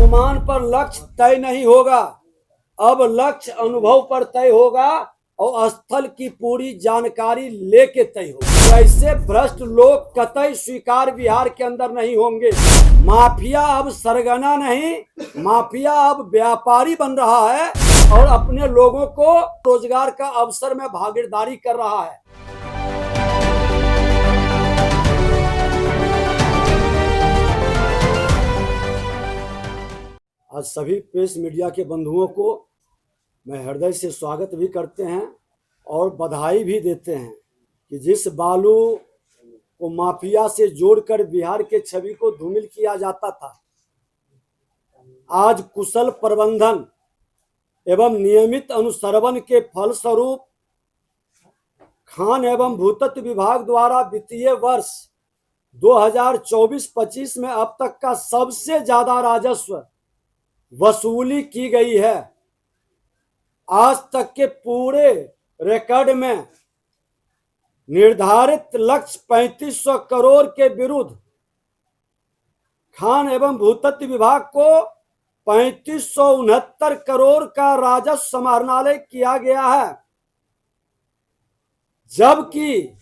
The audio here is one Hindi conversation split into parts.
अनुमान पर लक्ष्य तय नहीं होगा, अब लक्ष्य अनुभव पर तय होगा और स्थल की पूरी जानकारी लेके तय होगा। ऐसे भ्रष्ट लोग कतई स्वीकार विहार के अंदर नहीं होंगे। माफिया अब सरगना नहीं, माफिया अब व्यापारी बन रहा है और अपने लोगों को रोजगार का अवसर में भागीदारी कर रहा है। आज सभी प्रेस मीडिया के बंधुओं को मैं हृदय से स्वागत भी करते हैं और बधाई भी देते हैं कि जिस बालू को माफिया से जोड़कर बिहार के छवि को धूमिल किया जाता था, आज कुशल प्रबंधन एवं नियमित अनुश्रवण के फलस्वरूप खान एवं भूतत्व विभाग द्वारा वित्तीय वर्ष 2024-25 में अब तक का सबसे ज्यादा राजस्व वसूली की गई है। आज तक के पूरे रिकॉर्ड में निर्धारित लक्ष्य 3500 करोड़ के विरुद्ध खान एवं भूतत्व विभाग को 3569 करोड़ का राजस्व समाहरणालय किया गया है, जबकि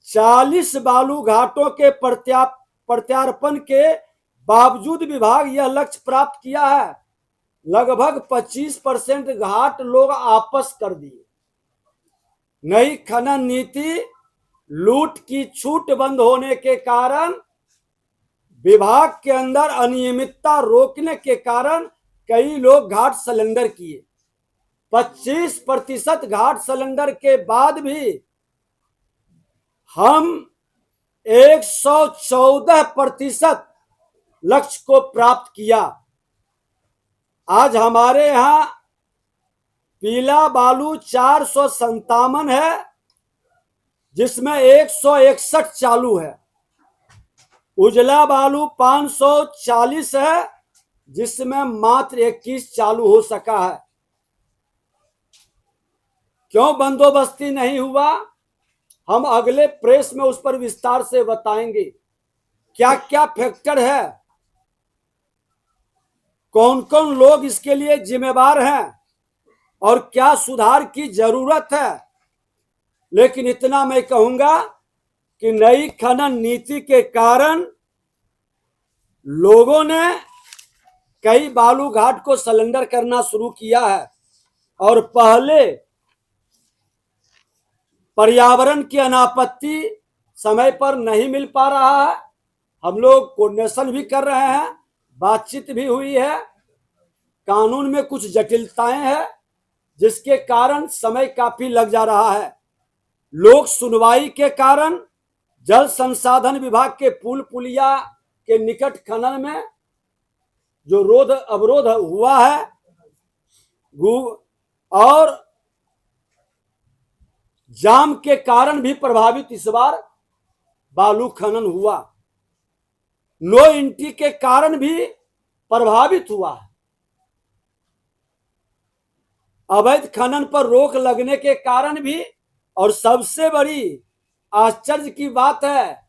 40 बालू घाटों के प्रत्यार्पण के बावजूद विभाग यह लक्ष्य प्राप्त किया है। लगभग 25% घाट लोग आपस कर दिए। नई खनन नीति लूट की छूट बंद होने के कारण विभाग के अंदर अनियमितता रोकने के कारण कई लोग घाट सरेंडर किए। 25% घाट सरेंडर के बाद भी हम 114% लक्ष्य को प्राप्त किया। आज हमारे यहाँ पीला बालू 457 है, जिसमें 161 चालू है। उजला बालू 540 है, जिसमें मात्र 21 चालू हो सका है। क्यों बंदोबस्ती नहीं हुआ, हम अगले प्रेस में उस पर विस्तार से बताएंगे। क्या क्या फैक्टर है, कौन कौन लोग इसके लिए जिम्मेदार हैं और क्या सुधार की जरूरत है। लेकिन इतना मैं कहूंगा कि नई खनन नीति के कारण लोगों ने कई बालू घाट को सरेंडर करना शुरू किया है और पहले पर्यावरण की अनापत्ति समय पर नहीं मिल पा रहा है। हम लोग कोऑर्डिनेशन भी कर रहे हैं, बातचीत भी हुई है। कानून में कुछ जटिलताएं हैं, जिसके कारण समय काफी लग जा रहा है। लोक सुनवाई के कारण जल संसाधन विभाग के पुल पुलिया के निकट खनन में जो अवरोध हुआ है और जाम के कारण भी प्रभावित इस बार बालू खनन हुआ। नो एंट्री के कारण भी प्रभावित हुआ है। अवैध खनन पर रोक लगने के कारण भी, और सबसे बड़ी आश्चर्य की बात है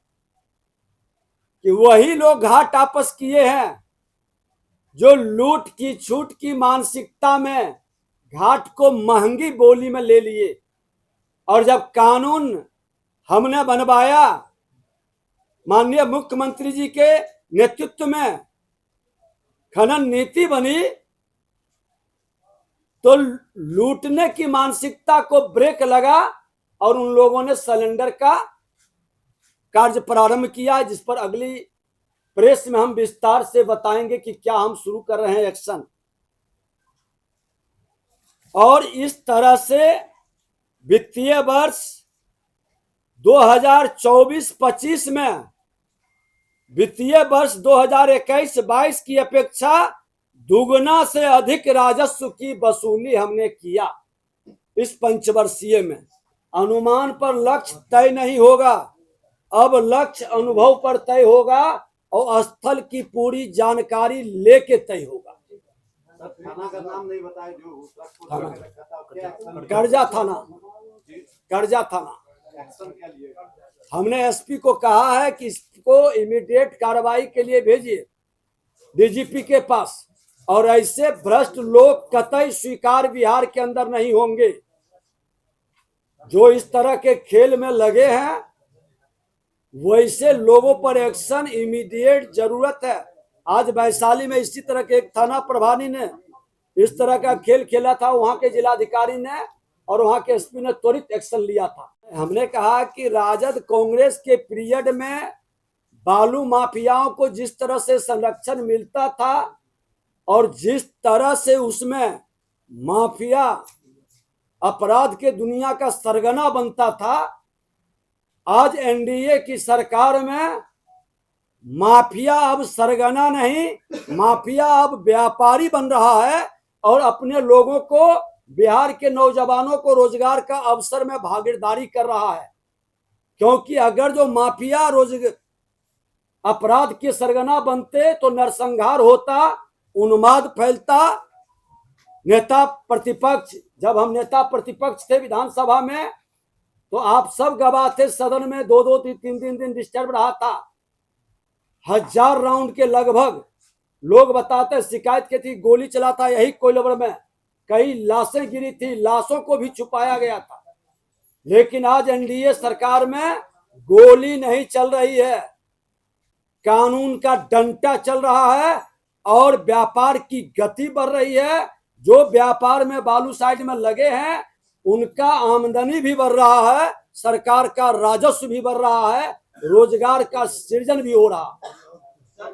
कि वही लोग घाट आपस किए हैं जो लूट की छूट की मानसिकता में घाट को महंगी बोली में ले लिए। और जब कानून हमने बनवाया, माननीय मुख्यमंत्री जी के नेतृत्व में खनन नीति बनी, तो लूटने की मानसिकता को ब्रेक लगा और उन लोगों ने सरेंडर का कार्य प्रारंभ किया, जिस पर अगली प्रेस में हम विस्तार से बताएंगे कि क्या हम शुरू कर रहे हैं एक्शन। और इस तरह से वित्तीय वर्ष 2024-25 में वित्तीय वर्ष 2021-22 की अपेक्षा दुगना से अधिक राजस्व की वसूली हमने किया इस पंचवर्षीय में। अनुमान पर लक्ष्य तय नहीं होगा, अब लक्ष्य अनुभव पर तय होगा और स्थल की पूरी जानकारी लेके तय होगा। थाना का नाम नहीं बताए जो कर्जा थाना हमने एसपी को कहा है कि इसको इमीडिएट कार्रवाई के लिए भेजिए। डीजीपी के पास। और ऐसे भ्रष्ट लोग कतई स्वीकार बिहार के अंदर नहीं होंगे। जो इस तरह के खेल में लगे हैं, वैसे लोगों पर एक्शन इमीडिएट जरूरत है। आज वैशाली में इसी तरह के एक थाना प्रभारी ने इस तरह का खेल खेला था, वहां के जिलाधिकारी ने और वहां के एसपी ने त्वरित एक्शन लिया था। हमने कहा कि राजद कांग्रेस के पीरियड में बालू माफियाओं को जिस तरह से संरक्षण मिलता था और जिस तरह से उसमें माफिया अपराध के दुनिया का सरगना बनता था, आज एनडीए की सरकार में माफिया अब सरगना नहीं, माफिया अब व्यापारी बन रहा है और अपने लोगों को, बिहार के नौजवानों को रोजगार का अवसर में भागीदारी कर रहा है। क्योंकि अगर जो माफिया अपराध के सरगना बनते तो नरसंहार होता, उन्माद फैलता। नेता प्रतिपक्ष, जब हम नेता प्रतिपक्ष थे विधानसभा में, तो आप सब गवाह थे, सदन में 2-2 3-3 दिन डिस्टर्ब रहा था। 1000 राउंड के लगभग लोग बताते शिकायत की थी, गोली चला था यही कोइलवर में, कई लाशें गिरी थी, लाशों को भी छुपाया गया था। लेकिन आज एनडीए सरकार में गोली नहीं चल रही है, कानून का डंटा चल रहा है और व्यापार की गति बढ़ रही है। जो व्यापार में बालू साइड में लगे हैं उनका आमदनी भी बढ़ रहा है, सरकार का राजस्व भी बढ़ रहा है, रोजगार का सृजन भी हो रहा है।